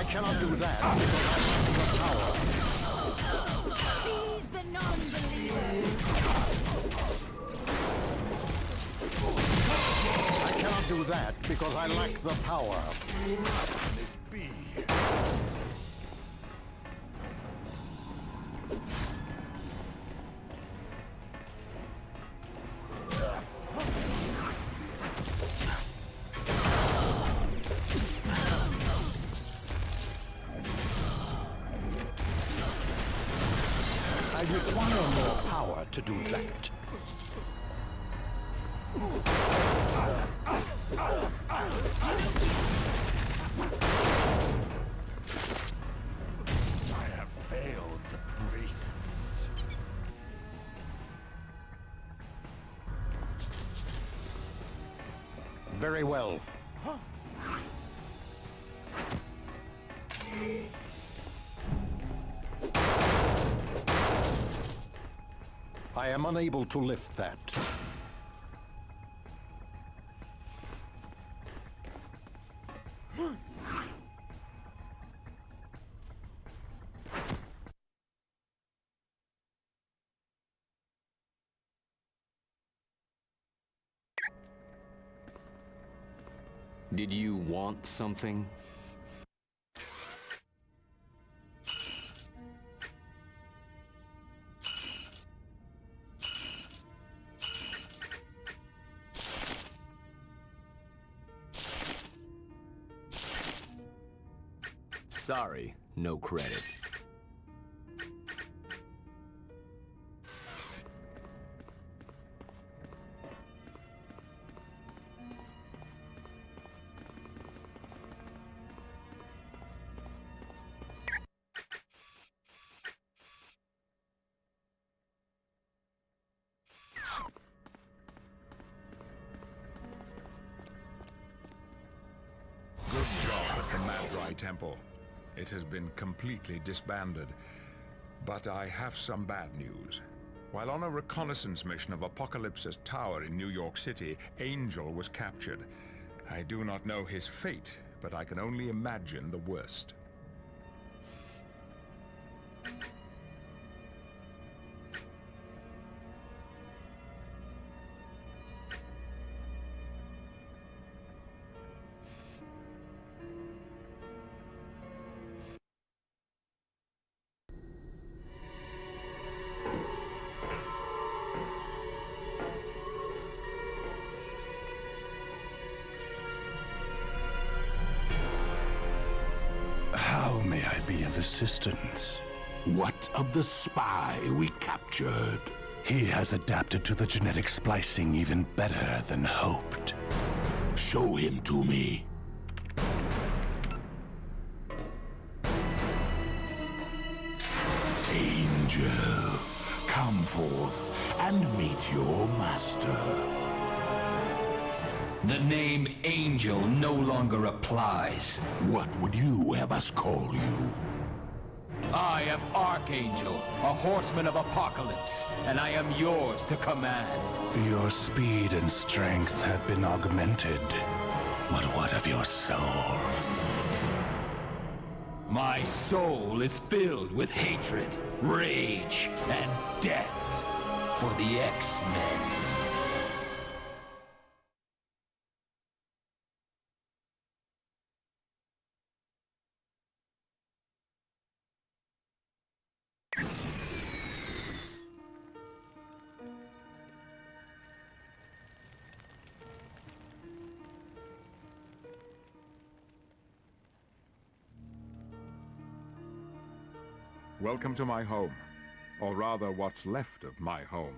cannot do that because I lack the power. Seize the non-believers. I cannot do that because I lack the power. This be. I require more power to do that. I have failed the priests. Very well. I am unable to lift that. Did you want something? Sorry, no credit. Good job at the Madrai Temple. It has been completely disbanded. But I have some bad news. While on a reconnaissance mission of Apocalypse's tower in New York City, Angel was captured. I do not know his fate, but I can only imagine the worst. How may I be of assistance? What of the spy we captured? He has adapted to the genetic splicing even better than hoped. Show him to me. Angel, come forth and meet your master. The name Angel no longer applies. What would you have us call you? I am Archangel, a horseman of Apocalypse, and I am yours to command. Your speed and strength have been augmented. But what of your soul? My soul is filled with hatred, rage, and death for the X-Men. Welcome to my home, or rather what's left of my home.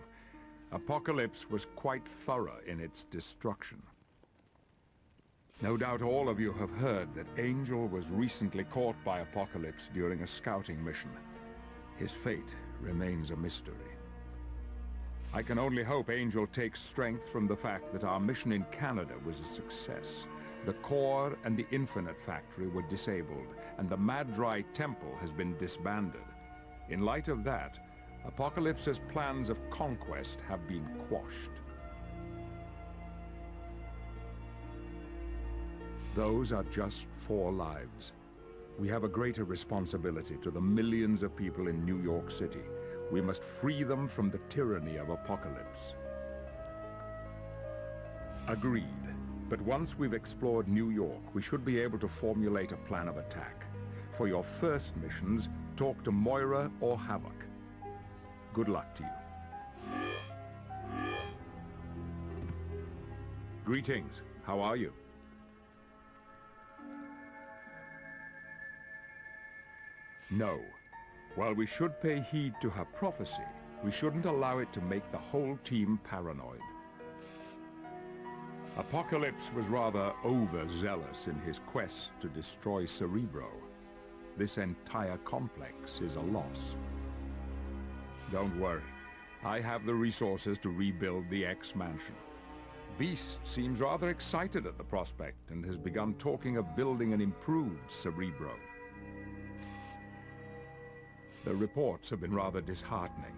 Apocalypse was quite thorough in its destruction. No doubt all of you have heard that Angel was recently caught by Apocalypse during a scouting mission. His fate remains a mystery. I can only hope Angel takes strength from the fact that our mission in Canada was a success. The core and the Infinite Factory were disabled, and the Madrai Temple has been disbanded. In light of that, Apocalypse's plans of conquest have been quashed. Those are just 4 lives. We have a greater responsibility to the millions of people in New York City. We must free them from the tyranny of Apocalypse. Agreed. But once we've explored New York, we should be able to formulate a plan of attack. For your first missions, talk to Moira or Havoc. Good luck to you. Greetings. How are you? No. While we should pay heed to her prophecy, we shouldn't allow it to make the whole team paranoid. Apocalypse was rather overzealous in his quest to destroy Cerebro. This entire complex is a loss. Don't worry. I have the resources to rebuild the X-Mansion. Beast seems rather excited at the prospect and has begun talking of building an improved Cerebro. The reports have been rather disheartening.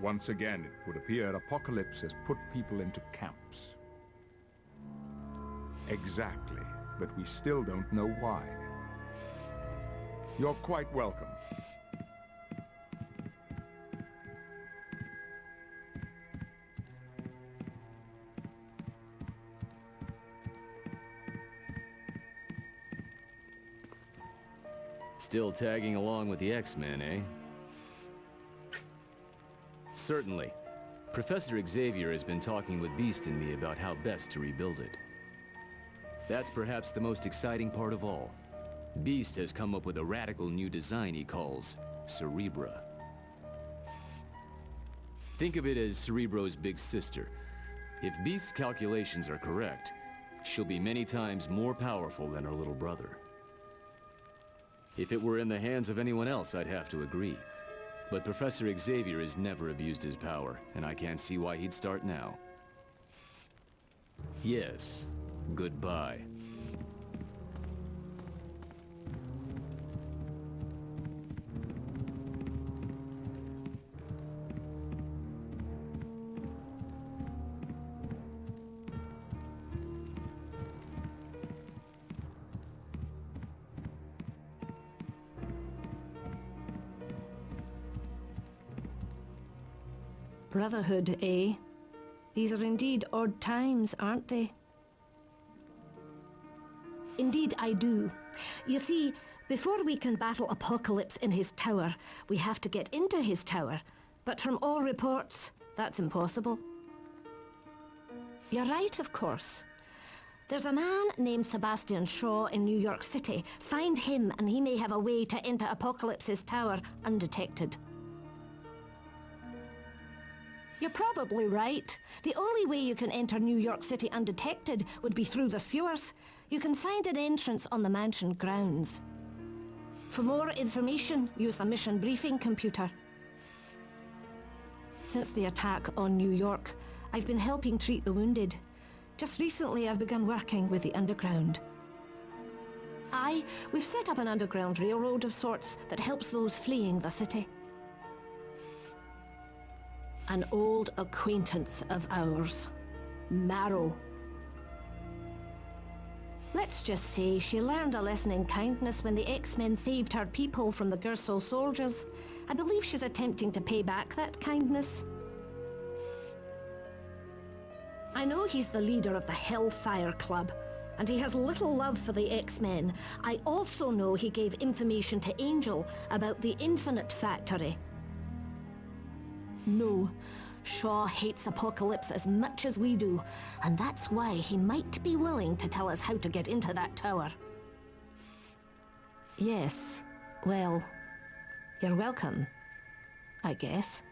Once again, it would appear Apocalypse has put people into camps. Exactly, but we still don't know why. You're quite welcome. Still tagging along with the X-Men, eh? Certainly. Professor Xavier has been talking with Beast and me about how best to rebuild it. That's perhaps the most exciting part of all. Beast has come up with a radical new design he calls Cerebra. Think of it as Cerebro's big sister. If Beast's calculations are correct, she'll be many times more powerful than her little brother. If it were in the hands of anyone else, I'd have to agree. But Professor Xavier has never abused his power, and I can't see why he'd start now. Yes, goodbye. Brotherhood, eh? These are indeed odd times, aren't they? Indeed, I do. You see, before we can battle Apocalypse in his tower, we have to get into his tower. But from all reports, that's impossible. You're right, of course. There's a man named Sebastian Shaw in New York City. Find him and he may have a way to enter Apocalypse's tower undetected. You're probably right. The only way you can enter New York City undetected would be through the sewers. You can find an entrance on the mansion grounds. For more information, use the mission briefing computer. Since the attack on New York, I've been helping treat the wounded. Just recently, I've begun working with the Underground. We've set up an underground railroad of sorts that helps those fleeing the city. An old acquaintance of ours, Marrow. Let's just say she learned a lesson in kindness when the X-Men saved her people from the Gersel soldiers. I believe she's attempting to pay back that kindness. I know he's the leader of the Hellfire Club, and he has little love for the X-Men. I also know he gave information to Angel about the Infinite Factory. No, Shaw hates Apocalypse as much as we do, and that's why he might be willing to tell us how to get into that tower. Yes, well, you're welcome, I guess.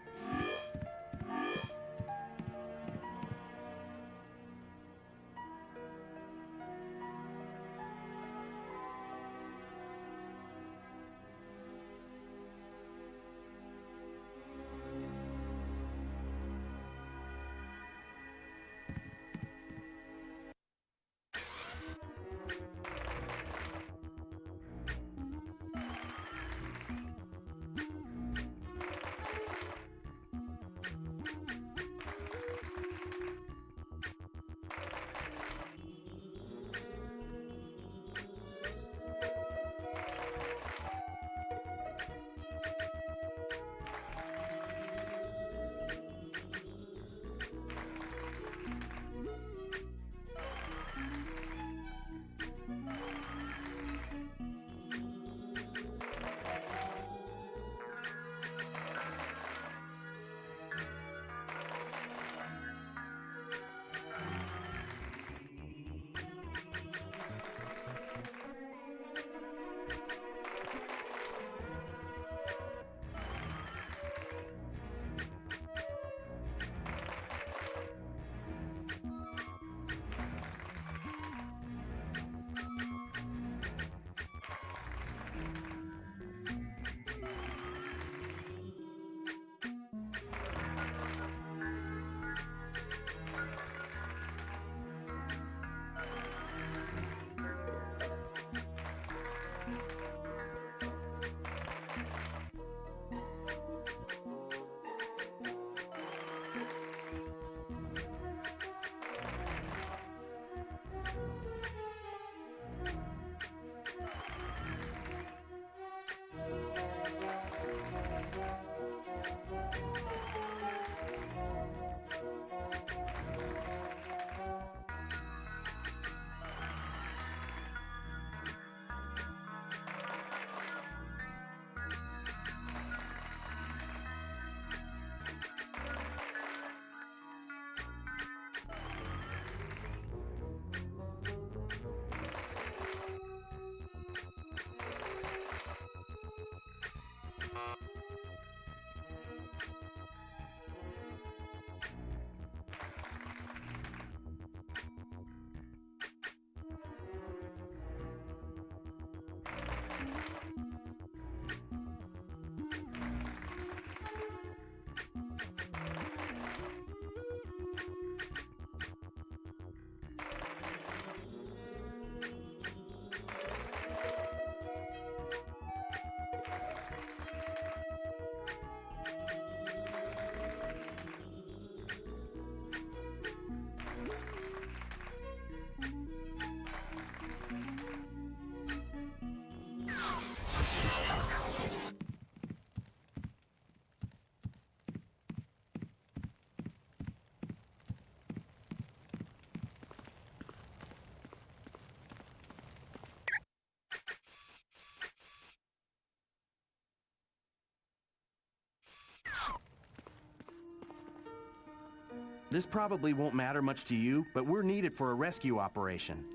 This probably won't matter much to you, but we're needed for a rescue operation.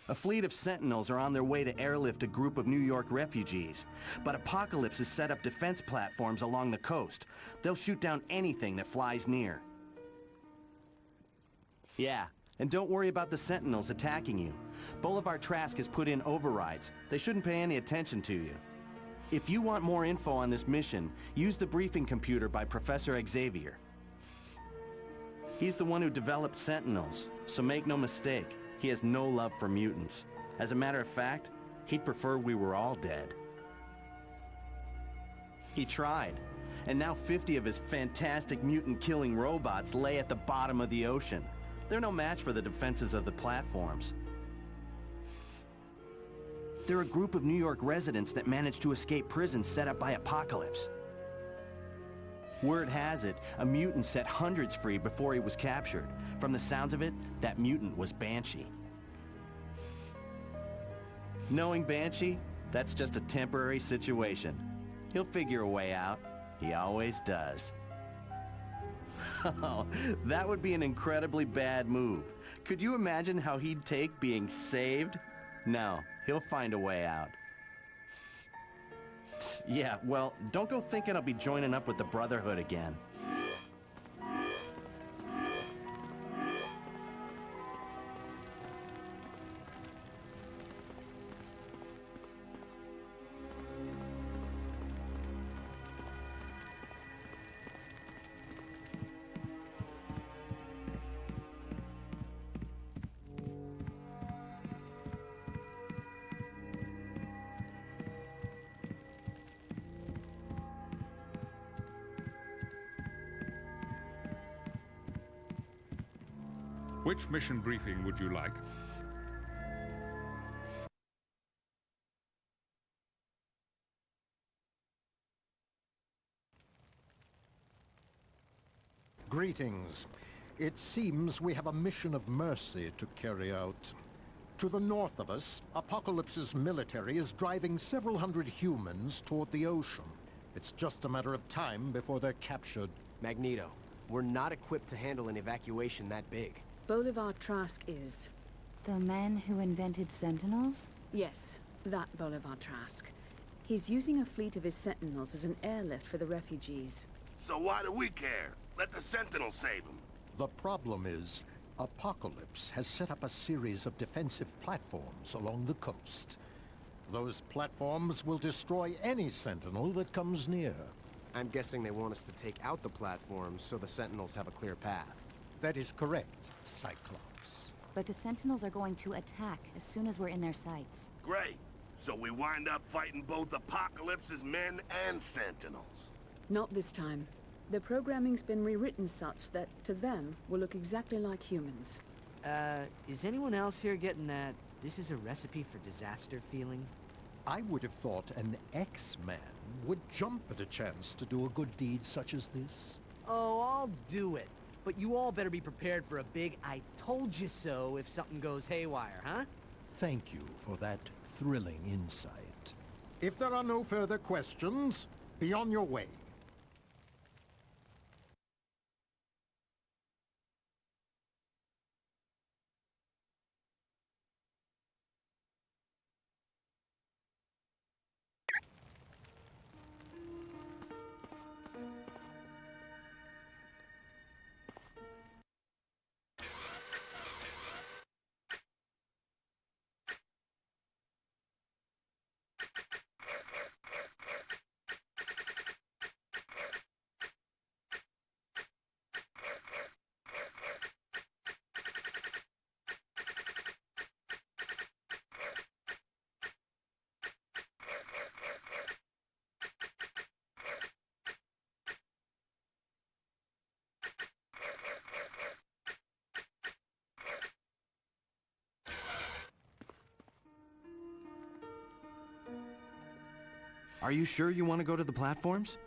A fleet of Sentinels are on their way to airlift a group of New York refugees, but Apocalypse has set up defense platforms along the coast. They'll shoot down anything that flies near. Yeah, and don't worry about the Sentinels attacking you. Bolivar Trask has put in overrides. They shouldn't pay any attention to you. If you want more info on this mission, use the briefing computer by Professor Xavier. He's the one who developed Sentinels, so make no mistake, he has no love for mutants. As a matter of fact, he'd prefer we were all dead. He tried, and now 50 of his fantastic mutant-killing robots lay at the bottom of the ocean. They're no match for the defenses of the platforms. They're a group of New York residents that managed to escape prison set up by Apocalypse. Word has it, a mutant set hundreds free before he was captured. From the sounds of it, that mutant was Banshee. Knowing Banshee, that's just a temporary situation. He'll figure a way out. He always does. Oh, that would be an incredibly bad move. Could you imagine how he'd take being saved? No, he'll find a way out. Yeah, well, don't go thinking I'll be joining up with the Brotherhood again. Which mission briefing would you like? Greetings. It seems we have a mission of mercy to carry out. To the north of us, Apocalypse's military is driving several hundred humans toward the ocean. It's just a matter of time before they're captured. Magneto, we're not equipped to handle an evacuation that big. Bolivar Trask is. The man who invented Sentinels? Yes, that Bolivar Trask. He's using a fleet of his Sentinels as an airlift for the refugees. So why do we care? Let the Sentinels save them. The problem is, Apocalypse has set up a series of defensive platforms along the coast. Those platforms will destroy any Sentinel that comes near. I'm guessing they want us to take out the platforms so the Sentinels have a clear path. That is correct, Cyclops. But the Sentinels are going to attack as soon as we're in their sights. Great. So we wind up fighting both Apocalypse's men and Sentinels. Not this time. The programming's been rewritten such that, to them, we'll look exactly like humans. Is anyone else here getting that this is a recipe for disaster feeling? I would have thought an X-Man would jump at a chance to do a good deed such as this. Oh, I'll do it. But you all better be prepared for a big I told you so if something goes haywire, huh? Thank you for that thrilling insight. If there are no further questions, be on your way. Are you sure you want to go to the platforms?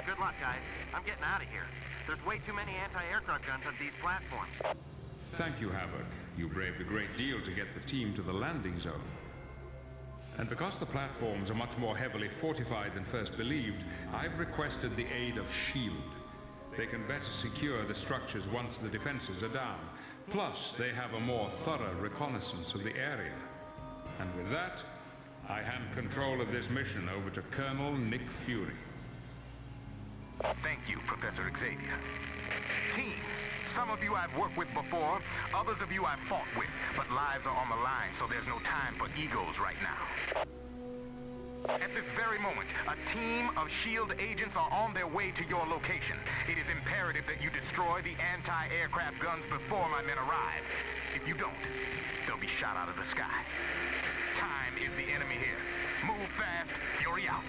Good luck, guys. I'm getting out of here. There's way too many anti-aircraft guns on these platforms. Thank you, Havoc. You braved a great deal to get the team to the landing zone. And because the platforms are much more heavily fortified than first believed, I've requested the aid of S.H.I.E.L.D. They can better secure the structures once the defenses are down. Plus, they have a more thorough reconnaissance of the area. And with that, I hand control of this mission over to Colonel Nick Fury. Thank you, Professor Xavier. Team, some of you I've worked with before, others of you I've fought with, but lives are on the line, so there's no time for egos right now. At this very moment, a team of S.H.I.E.L.D. agents are on their way to your location. It is imperative that you destroy the anti-aircraft guns before my men arrive. If you don't, they'll be shot out of the sky. Time is the enemy here. Move fast, Fury out.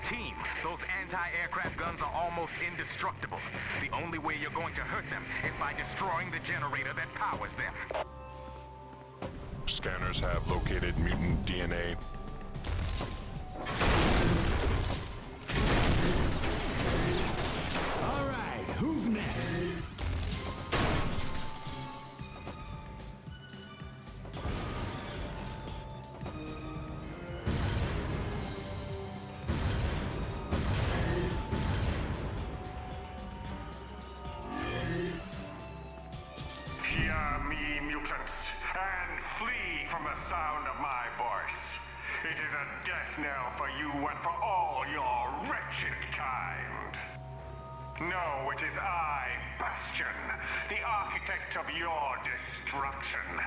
Team, those anti-aircraft guns are almost indestructible. The only way you're going to hurt them is by destroying the generator that powers them. Scanners have located mutant DNA. All right, who's next? Hear me, mutants, and flee from the sound of my voice. It is a death knell for you and for all your wretched kind. No, it is I, Bastion, the architect of your destruction.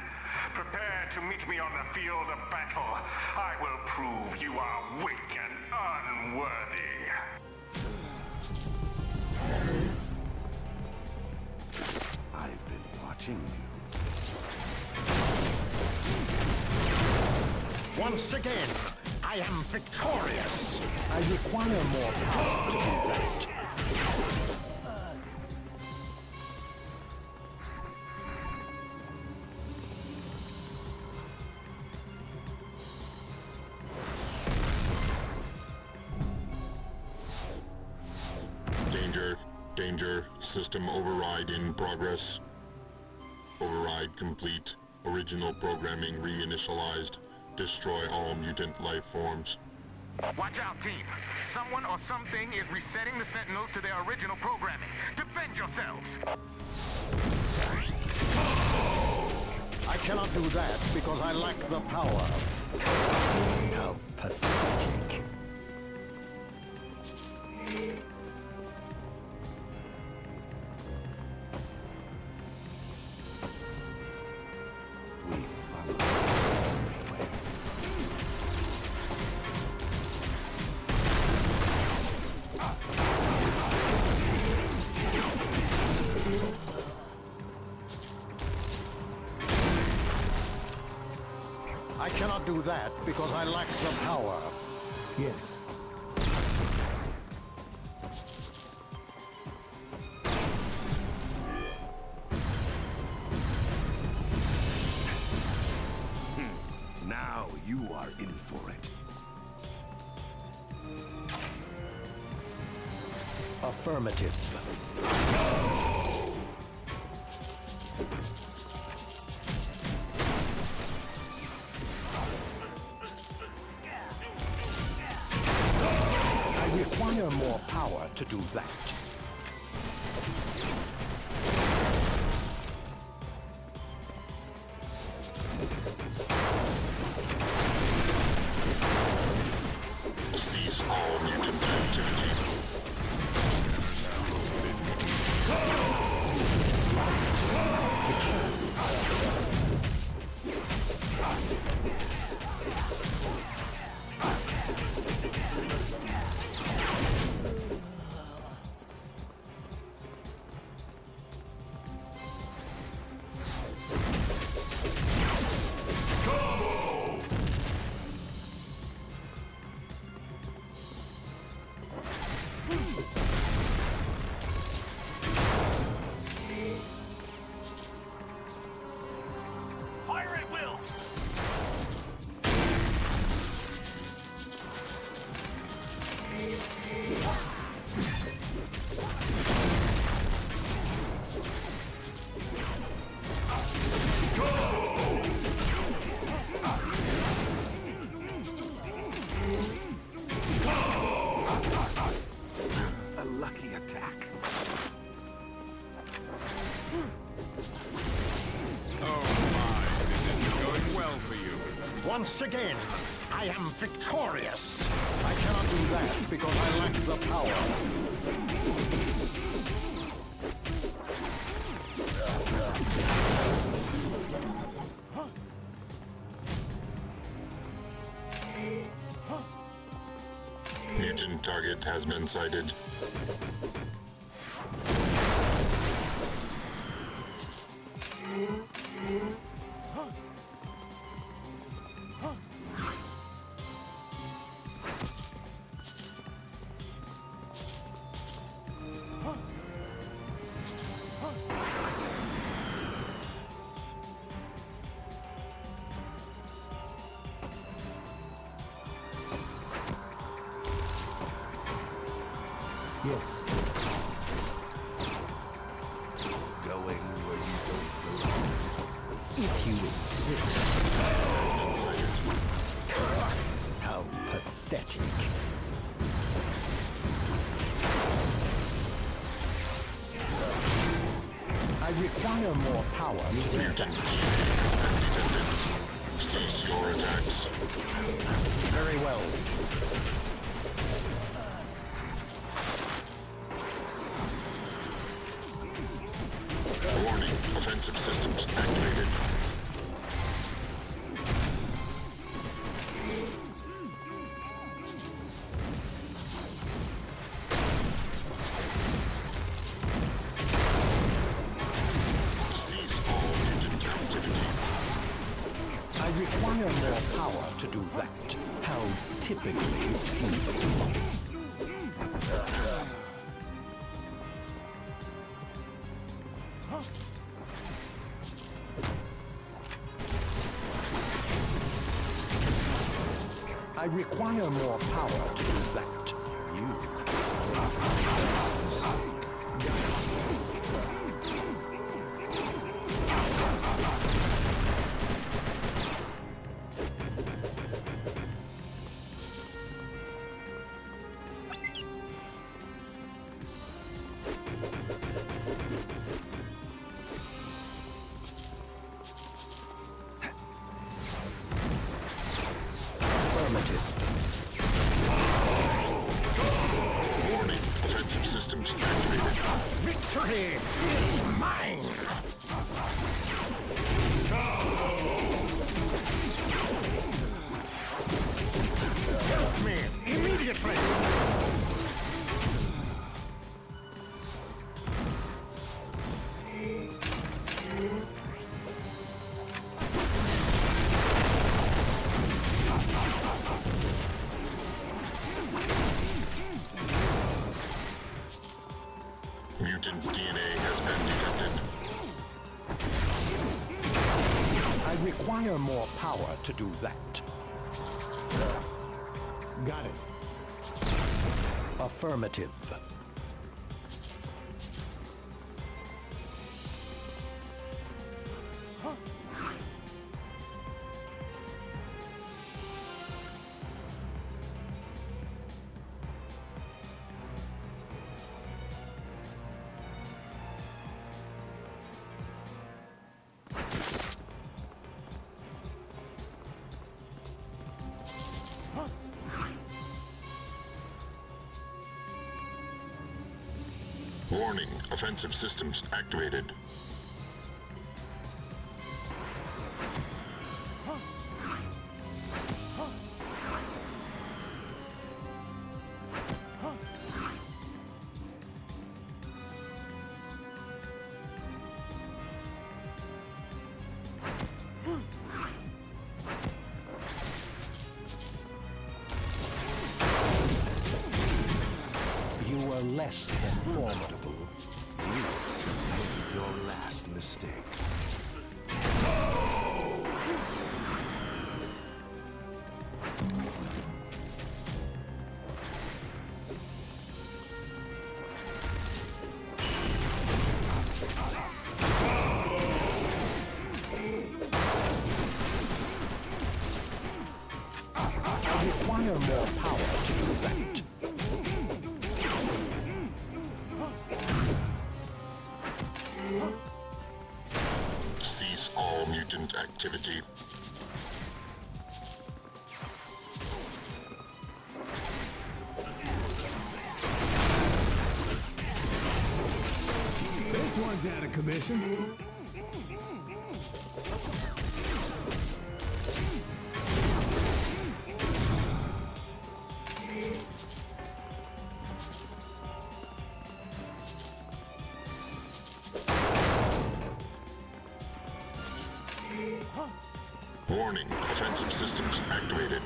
Prepare to meet me on the field of battle. I will prove you are weak and unworthy. I've been watching you. Once again, I am victorious. I require more power to do that. Danger. Danger. System override in progress. Override complete. Original programming reinitialized. Destroy all mutant life forms. Watch out, team. Someone or something is resetting the Sentinels to their original programming. Defend yourselves! I cannot do that because I lack the power. How pathetic. I cannot do that because I lack the power. Yes. Now you are in for it. Affirmative. I require more power to do that. Cease all mutant activity. Once again, I am victorious. I cannot do that because I lack the power. Mutant target has been sighted. Yes. Going where you don't belong. If you insist. How pathetic. I require more power to Mutant cease your attacks. Very well. Warning, offensive systems activated. Cease all mutant activity. I require more power to do that. How typically feeble. I require more power to do that. Warning, offensive systems activated. Victory is mine! Help me immediately! Mutant DNA has been detected. I require more power to do that. Got it. Affirmative. Warning, offensive systems activated. You were less than formidable. You just made your last mistake. I require more power to do that. Cease all mutant activity. He's out of commission. Warning, offensive systems activated.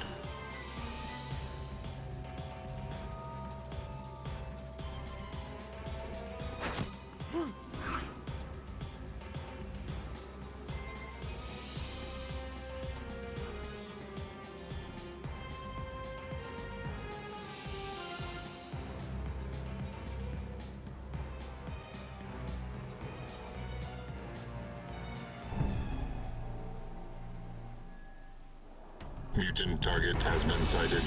Mutant target has been sighted.